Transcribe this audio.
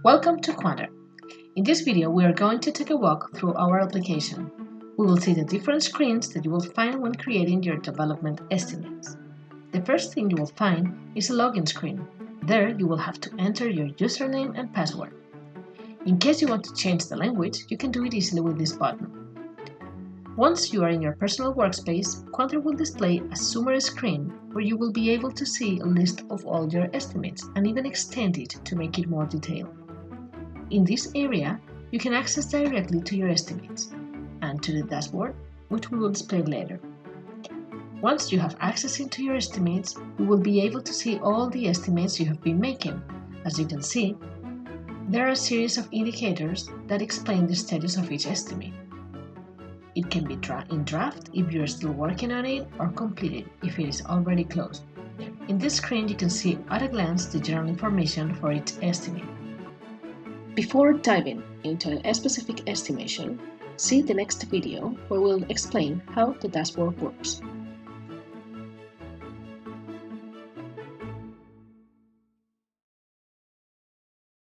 Welcome to Quanter. In this video, we are going to take a walk through our application. We will see the different screens that you will find when creating your development estimates. The first thing you will find is a login screen. There, you will have to enter your username and password. In case you want to change the language, you can do it easily with this button. Once you are in your personal workspace, Quanter will display a summary screen where you will be able to see a list of all your estimates and even extend it to make it more detailed. In this area, you can access directly to your estimates and to the dashboard, which we will display later. Once you have access into your estimates, you will be able to see all the estimates you have been making. As you can see, there are a series of indicators that explain the status of each estimate. It can be in draft if you are still working on it, or completed if it is already closed. In this screen, you can see at a glance the general information for each estimate. Before diving into a specific estimation, see the next video where we'll explain how the dashboard works.